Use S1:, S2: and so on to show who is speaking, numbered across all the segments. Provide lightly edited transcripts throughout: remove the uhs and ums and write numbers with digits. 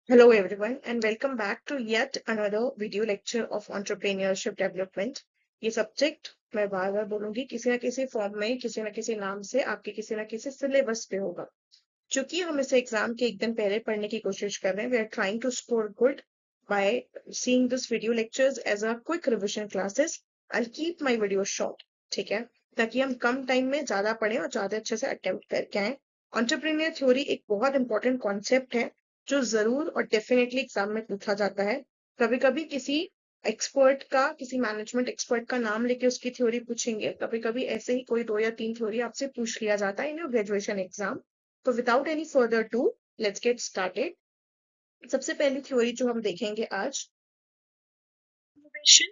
S1: Hello everyone and welcome back to yet another video lecture of entrepreneurship development। ये subject मैं बार बार बोलूंगी, किसी ना किसी फॉर्म में किसी ना किसी नाम से आपके किसी ना किसी सिलेबस पे होगा। चूंकि हम इसे एग्जाम के एक दिन पहले पढ़ने की कोशिश कर रहे हैं, we are trying to score good by seeing this video lectures as a quick revision classes. I keep my video short, ठीक है, ताकि हम कम टाइम में ज्यादा पढ़ें और ज्यादा अच्छे से अटेम्प्ट करके आए। एंटरप्रेन्योर थ्योरी एक बहुत इंपॉर्टेंट कॉन्सेप्ट है जो जरूर और डेफिनेटली एग्जाम में पूछा जाता है। कभी कभी किसी एक्सपर्ट का, किसी मैनेजमेंट एक्सपर्ट का नाम लेके उसकी थ्योरी पूछेंगे, कभी कभी ऐसे ही कोई 2 या 3 थ्योरी आपसे पूछ लिया जाता है इन योर ग्रेजुएशन एग्जाम। तो without any further ado, let's get started. सबसे पहली थ्योरी जो हम देखेंगे आज, इनोवेशन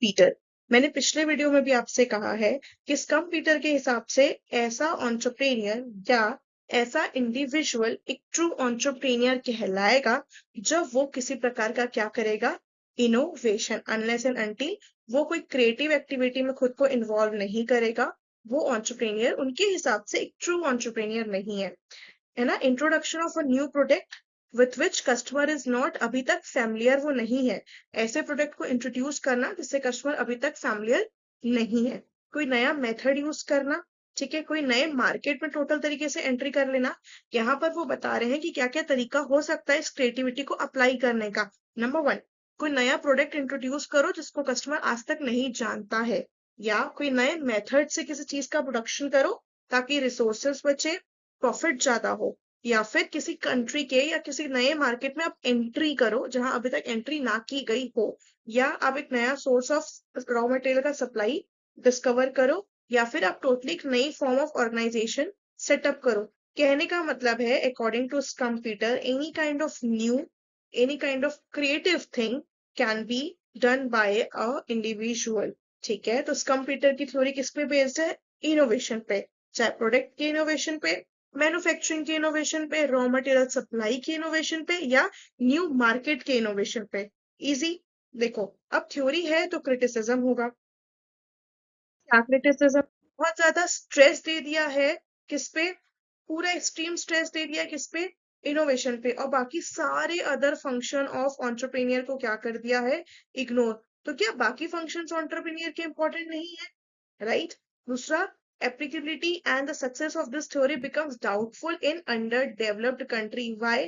S1: पीटर। मैंने पिछले वीडियो में भी आपसे कहा है कि स्कम पीटर के हिसाब से ऐसा एंटरप्रेन्योर या ऐसा इंडिविजुअल एक ट्रू एंटरप्रेन्योर कहलाएगा जब वो किसी प्रकार का क्या करेगा, इनोवेशन, अनलेस एंड अनटिल वो कोई क्रिएटिव एक्टिविटी में खुद को इन्वॉल्व नहीं करेगा, वो एंटरप्रेन्योर उनके हिसाब से एक ट्रू एंटरप्रेन्योर नहीं है ना। Introduction of a new product with which customer is not, अभी तक फैमिलियर वो नहीं है, ऐसे प्रोडक्ट को इंट्रोड्यूस करना जिससे कस्टमर अभी तक फैमिलियर नहीं है। कोई नया मेथड यूज करना, ठीक है, कोई नए मार्केट में टोटल तरीके से एंट्री कर लेना। यहाँ पर वो बता रहे हैं कि क्या क्या तरीका हो सकता है इस क्रिएटिविटी को अप्लाई करने का। नंबर 1, कोई नया प्रोडक्ट इंट्रोड्यूस करो जिसको कस्टमर आज तक नहीं जानता है, या कोई नए मेथड से किसी चीज का प्रोडक्शन करो ताकि रिसोर्सेस बचे, प्रॉफिट ज्यादा हो। या फिर किसी कंट्री के या किसी नए मार्केट में आप एंट्री करो जहां अभी तक एंट्री ना की गई हो, या आप एक नया सोर्स ऑफ रॉ मटेरियल का सप्लाई डिस्कवर करो, या फिर आप टोटली एक नई फॉर्म ऑफ ऑर्गेनाइजेशन सेटअप करो। कहने का मतलब है, according to computer, any kind of creative thing can be done by a individual. ठीक है, तो कंप्यूटर की थ्योरी किस पे बेस्ड है? इनोवेशन पे, चाहे प्रोडक्ट के इनोवेशन पे, मैन्युफैक्चरिंग के इनोवेशन पे, रॉ मटेरियल सप्लाई के इनोवेशन पे, या न्यू मार्केट के इनोवेशन पे। इजी। देखो, अब थ्योरी है तो क्रिटिसिज्म होगा। क्या क्रिटिसिज्म? बहुत ज्यादा स्ट्रेस दे दिया है किस पे? पूरा एक्सट्रीम स्ट्रेस दे दिया किस पे? इनोवेशन पे, और बाकी सारे अदर फंक्शन ऑफ एंटरप्रेन्योर को क्या कर दिया है? इग्नोर। तो क्या बाकी फंक्शंस एंटरप्रेन्योर के इंपॉर्टेंट नहीं है? राइट। दूसरा, applicability and the success of this theory becomes doubtful in underdeveloped country. Why?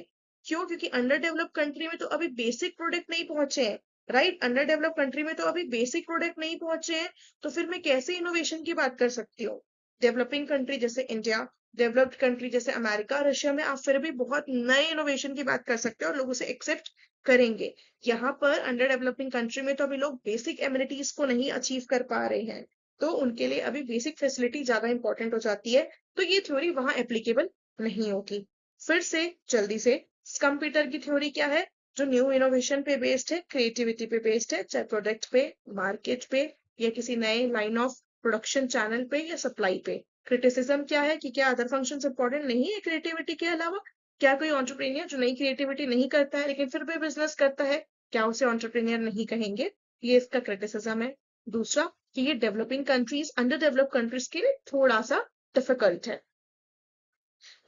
S1: क्यों? क्योंकि अंडर डेवलप्ड कंट्री में तो अभी बेसिक प्रोडक्ट नहीं पहुंचे हैं। राइट, अंडर डेवलप्ड कंट्री में तो अभी बेसिक प्रोडक्ट नहीं पहुंचे हैं, तो फिर मैं कैसे इनोवेशन की बात कर सकती हूँ? डेवलपिंग कंट्री जैसे इंडिया, डेवलप्ड कंट्री जैसे अमेरिका, रशिया में आप फिर भी बहुत नए इनोवेशन की बात कर सकते हो और लोग उसे एक्सेप्ट करेंगे। यहाँ पर अंडर डेवलपिंग कंट्री में तो अभी लोग बेसिक एमिनिटीज को नहीं अचीव कर पा रहे हैं, तो उनके लिए अभी बेसिक फैसिलिटी ज्यादा इंपॉर्टेंट हो जाती है, तो ये थ्योरी वहां एप्लीकेबल नहीं होगी। फिर से जल्दी से, कंप्यूटर की थ्योरी क्या है? जो न्यू इनोवेशन पे बेस्ड है, क्रिएटिविटी पे बेस्ड है, चाहे प्रोडक्ट पे, मार्केट पे, या किसी नए लाइन ऑफ प्रोडक्शन चैनल पे या सप्लाई पे। क्रिटिसिज्म क्या है कि क्या अदर फंक्शंस इंपॉर्टेंट नहीं है क्रिएटिविटी के अलावा? क्या कोई एंटरप्रेन्योर जो नई क्रिएटिविटी नहीं करता है लेकिन फिर भी बिजनेस करता है, क्या उसे एंटरप्रेन्योर नहीं कहेंगे? ये इसका क्रिटिसिज्म है। दूसरा, कि ये developing countries, under developed countries के लिए थोड़ा सा डिफिकल्ट है।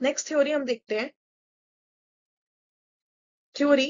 S1: नेक्स्ट थ्योरी हम देखते हैं, थ्योरी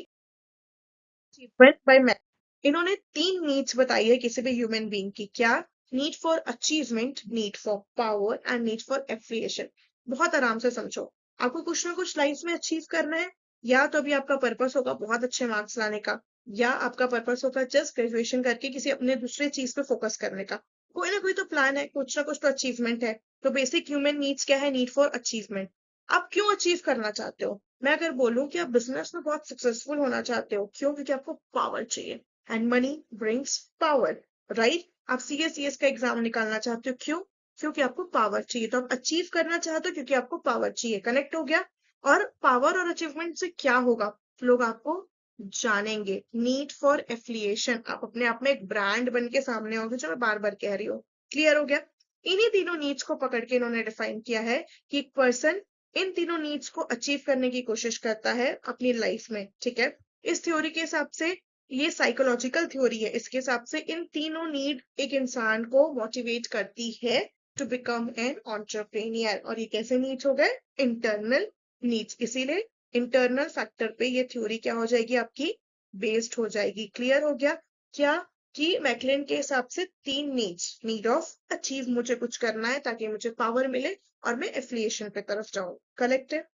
S1: अचीवमेंट बाय मैन। इन्होंने 3 नीड्स बताई है किसी भी ह्यूमन बीइंग की। क्या? Need for achievement, need for power and need for affiliation. बहुत आराम से समझो, आपको कुछ ना कुछ लाइफ में अचीव करना है, या तो अभी आपका पर्पस होगा बहुत अच्छे मार्क्स लाने का, या आपका पर्पस होगा जस्ट ग्रेजुएशन करके किसी अपने दूसरे चीज पे फोकस करने का। कोई ना कोई तो प्लान है, कुछ ना कुछ तो अचीवमेंट है। तो बेसिक ह्यूमन नीड्स क्या है? Need for achievement. आप क्यों अचीव करना चाहते हो? मैं अगर बोलूं कि आप बिजनेस में बहुत सक्सेसफुल होना चाहते हो, क्यों? क्योंकि आपको पावर चाहिए, and money brings power. Right. आप सीएस का एग्जाम निकालना चाहते हो, क्यों? क्योंकि आपको पावर चाहिए। तो आप अचीव करना चाहते हो क्योंकि आपको पावर चाहिए। कनेक्ट हो गया? और पावर और अचीवमेंट से क्या होगा? लोग आपको जानेंगे। नीड फॉर एफिलिएशन, आप अपने आप में एक ब्रांड बन के सामने होंगे, जो मैं बार बार कह रही हूँ। क्लियर हो गया? इन्हीं तीनों नीड्स को पकड़ के इन्होंने डिफाइन किया है कि एक पर्सन इन तीनों नीड्स को अचीव करने की कोशिश करता है अपनी लाइफ में। ठीक है, इस थ्योरी के हिसाब से, ये साइकोलॉजिकल थ्योरी है, इसके हिसाब से इन तीनों नीड एक इंसान को मोटिवेट करती है टू बिकम एन एंटरप्रेन्योर। और ये कैसे नीड्स हो गए? Internal needs. इसीलिए इंटरनल फैक्टर पे ये थ्योरी क्या हो जाएगी आपकी, बेस्ड हो जाएगी। क्लियर हो गया क्या कि मैकलेन के हिसाब से 3 नीड्स, नीड ऑफ अचीव, मुझे कुछ करना है ताकि मुझे पावर मिले और मैं एफिलिएशन पे तरफ जाऊं। करेक्ट है।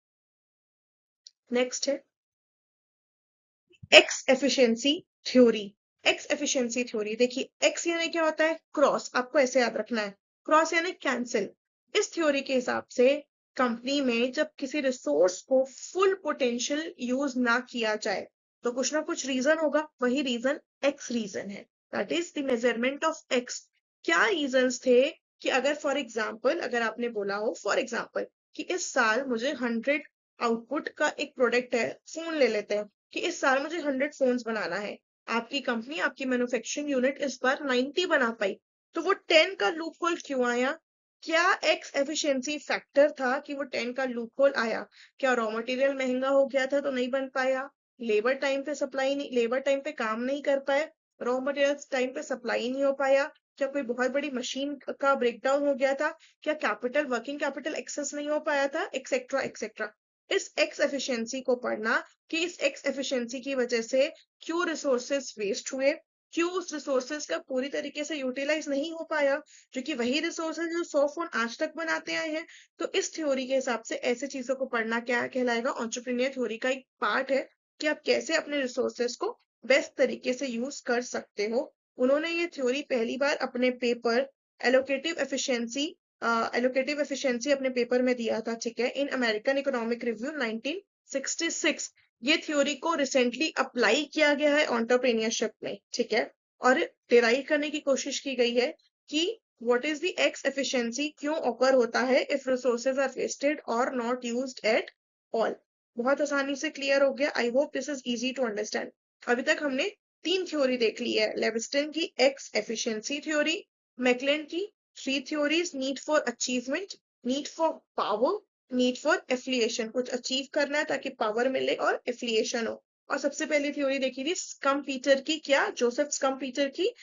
S1: नेक्स्ट है x efficiency theory. X efficiency theory, देखिए एक्स यानी क्या होता है, क्रॉस, आपको ऐसे याद रखना है, क्रॉस यानी कैंसिल। इस थ्योरी के हिसाब से कंपनी में जब किसी रिसोर्स को फुल पोटेंशियल यूज ना किया जाए तो कुछ ना कुछ रीजन होगा, वही रीजन एक्स रीजन है, that is the measurement of x. क्या रीजंस थे कि अगर फॉर एग्जाम्पल, अगर आपने बोला हो फॉर एग्जाम्पल कि इस साल मुझे 100 आउटपुट का एक प्रोडक्ट है, फोन ले लेते हैं कि इस साल मुझे 100 फोन्स बनाना है, आपकी कंपनी, आपकी मैन्युफैक्चरिंग यूनिट इस बार 90 बना पाई, तो वो 10 का लूप होल क्यों आया? क्या एक्स एफिशिएंसी फैक्टर था कि वो 10 का लूप होल आया? क्या रॉ मटेरियल महंगा हो गया था तो नहीं बन पाया? लेबर टाइम पे सप्लाई नहीं, लेबर टाइम पे काम नहीं कर पाए, रॉ मटेरियल टाइम पे सप्लाई नहीं हो पाया? क्या कोई बहुत बड़ी मशीन का ब्रेकडाउन हो गया था? क्या कैपिटल, वर्किंग कैपिटल एक्सेस नहीं हो पाया था, एक्सेट्रा एक्सेट्रा। इस एक्स एफिशिएंसी को पढ़ना कि इस एक्स एफिशिएंसी की वजह से क्यों रिसोर्सेस वेस्ट हुए, क्यों उस रिसोर्सेस का पूरी तरीके से यूटिलाइज नहीं हो पाया, जो कि वही रिसोर्सेज जो 100 फोन आज तक बनाते आए हैं। तो इस थ्योरी के हिसाब से ऐसे चीजों को पढ़ना क्या कहलाएगा, एंटरप्रेन्योर थ्योरी का एक पार्ट है कि आप कैसे अपने रिसोर्सेस को बेस्ट तरीके से यूज कर सकते हो। उन्होंने ये थ्योरी पहली बार अपने पेपर एलोकेटिव एफिशिएंसी अपने पेपर में दिया था, ठीक है, इन अमेरिकन इकोनॉमिक रिव्यू 1966। ये थ्योरी को रिसेंटली अप्लाई किया गया है एंटरप्रेन्योरशिप में, ठीक है, और डिराइव करने की कोशिश की गई है कि what is the X efficiency, क्यों ऑकर होता है इफ रिसोर्सेज आर वेस्टेड और नॉट यूज्ड एट ऑल। बहुत आसानी से क्लियर हो गया, I hope this is easy to understand. अभी तक हमने 3 थ्योरी देख ली है, लेविस्टन की एक्स एफिशिएंसी थ्योरी, मैकलेन की 3 theories, need for achievement, need for power, need for affiliation, कुछ अचीव करना है ताकि पावर मिले और एफिलिएशन हो। और सबसे पहली थ्योरी देखी थी स्कम्पीटर की, क्या, जोसेफ स्कम्पीटर की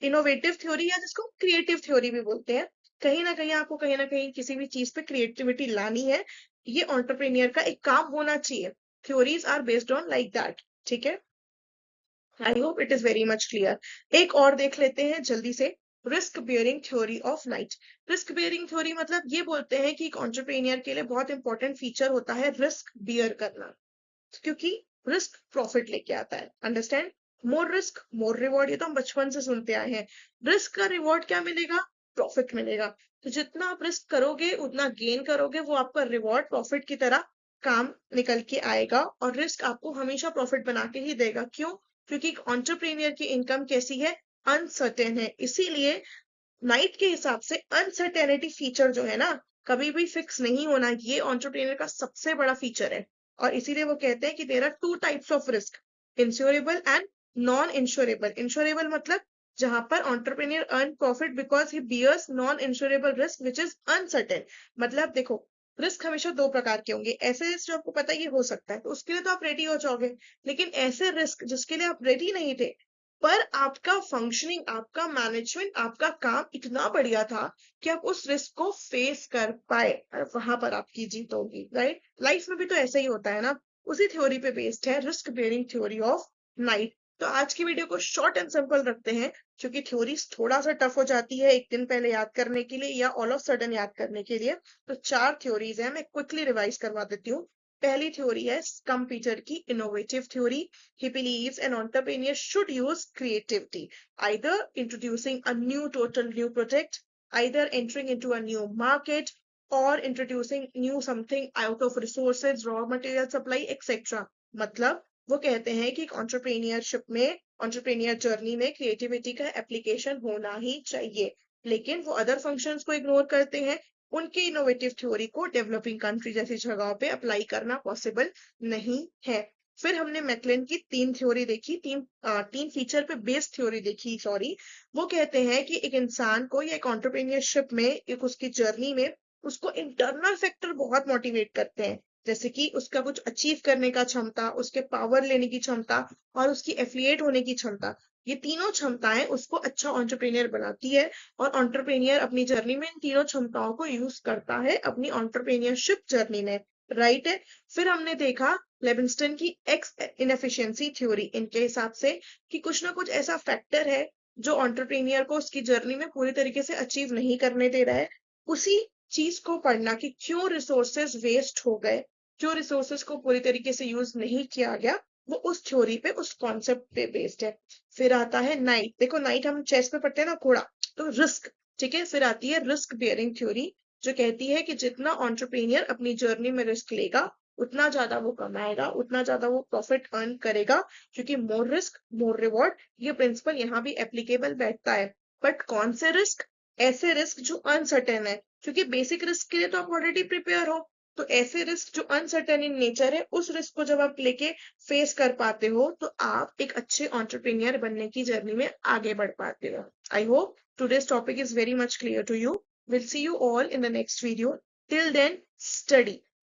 S1: इनोवेटिव थ्योरी, या जिसको क्रिएटिव थ्योरी भी बोलते हैं। कहीं ना कहीं आपको कहीं ना कहीं किसी भी चीज पे क्रिएटिविटी लानी है, ये एंटरप्रेन्योर का एक काम होना चाहिए। Theories are based on like that, ठीक है। I hope it is very much clear. एक और देख लेते हैं जल्दी से, risk bearing theory of Knight. Risk bearing theory मतलब ये बोलते हैं कि एक एंटरप्रेन्योर के लिए बहुत इंपॉर्टेंट फीचर होता है रिस्क बियर करना, क्योंकि रिस्क प्रॉफिट लेके आता है। अंडरस्टैंड, मोर रिस्क मोर रिवॉर्ड, ये तो हम बचपन से सुनते आए हैं। रिस्क का रिवॉर्ड क्या मिलेगा, प्रॉफिट मिलेगा। तो जितना आप रिस्क करोगे उतना गेन करोगे, वो आपका रिवॉर्ड प्रॉफिट की तरह काम निकल के आएगा, और रिस्क आपको हमेशा प्रॉफिट बना के ही देगा। क्यों? क्योंकि एक एंटरप्रेन्योर की इनकम कैसी है, अनसर्टेन है। इसीलिए नाइट के हिसाब से अनसर्टेनिटी फीचर जो है ना, कभी भी फिक्स नहीं होना, ये एंटरप्रेन्योर का सबसे बड़ा फीचर है। और इसीलिए वो कहते हैं कि there are 2 types of risk, insurable and non insurable. Insurable मतलब जहां पर entrepreneur earn profit because he bears non insurable risk which is uncertain. मतलब देखो, रिस्क हमेशा 2 प्रकार के होंगे, ऐसे रिस्क जो आपको पता है ये हो सकता है तो उसके लिए तो आप रेडी हो जाओगे, लेकिन ऐसे रिस्क जिसके लिए आप रेडी नहीं थे पर आपका फंक्शनिंग, आपका मैनेजमेंट, आपका काम इतना बढ़िया था कि आप उस रिस्क को फेस कर पाए, और वहां पर आपकी जीत होगी। राइट, लाइफ में भी तो ऐसा ही होता है ना। उसी थ्योरी पे बेस्ड है risk bearing theory of night. तो आज की वीडियो को शॉर्ट एंड सिंपल रखते हैं, क्योंकि थ्योरीज थोड़ा सा टफ हो जाती है एक दिन पहले याद करने के लिए या ऑल ऑफ सडन याद करने के लिए। तो 4 थ्योरीज है, मैं क्विकली रिवाइज करवा देती हूँ। पहली थ्योरी है कंप्यूटर की innovative theory. He believes an entrepreneur should use creativity, either introducing a total new product, either entering into a new market, or introducing new something out of resources, raw material supply, etc. मतलब वो कहते हैं कि entrepreneurship में, entrepreneur journey में creativity का application होना ही चाहिए, लेकिन वो अदर फंक्शंस को इग्नोर करते हैं। उनकी इनोवेटिव थ्योरी को डेवलपिंग कंट्री जैसी जगहों पे अप्लाई करना पॉसिबल नहीं है। फिर हमने मैकलेन की 3 थ्योरी देखी, तीन फीचर पे बेस्ड थ्योरी देखी, सॉरी। वो कहते हैं कि एक इंसान को या एक एंटरप्रेन्योरशिप में, एक उसकी जर्नी में, उसको इंटरनल फैक्टर बहुत मोटिवेट करते हैं, जैसे कि उसका कुछ अचीव करने का क्षमता, उसके पावर लेने की क्षमता और उसकी एफिलिएट होने की क्षमता। ये तीनों क्षमताएं उसको अच्छा एंटरप्रेन्योर बनाती है, और एंटरप्रेन्योर अपनी जर्नी में इन तीनों क्षमताओं को यूज करता है अपनी एंटरप्रेन्योरशिप जर्नी में। राइट है। फिर हमने देखा लेविंस्टन की एक्स इनएफिशिएंसी थ्योरी, इनके हिसाब से कि कुछ ना कुछ ऐसा फैक्टर है जो एंटरप्रेन्योर को उसकी जर्नी में पूरी तरीके से अचीव नहीं करने दे रहा है। उसी चीज को पढ़ना कि क्यों रिसोर्सेज वेस्ट हो गए, क्यों रिसोर्सेज को पूरी तरीके से यूज नहीं किया गया, वो उस थ्योरी पे, उस कॉन्सेप्ट पे बेस्ड है। फिर आता है नाइट, देखो नाइट हम चेस में पढ़ते हैं ना, घोड़ा, तो रिस्क, ठीक है। फिर आती है रिस्क बियरिंग थ्योरी, जो कहती है कि जितना एंटरप्रेन्योर अपनी जर्नी में रिस्क लेगा उतना ज्यादा वो कमाएगा, उतना ज्यादा वो प्रॉफिट अर्न करेगा, क्योंकि मोर रिस्क मोर रिवॉर्ड, ये प्रिंसिपल यहाँ भी एप्लीकेबल बैठता है। बट कौन से रिस्क? ऐसे रिस्क जो अनसर्टेन है, क्योंकि बेसिक रिस्क के लिए तो आप ऑलरेडी प्रिपेयर हो। तो ऐसे रिस्क जो अनसर्टेन इन नेचर है, उस रिस्क को जब आप लेके फेस कर पाते हो तो आप एक अच्छे एंटरप्रेन्योर बनने की जर्नी में आगे बढ़ पाते हो। I hope today's topic is very much clear to you. We'll see you all in the next video. Till then, study.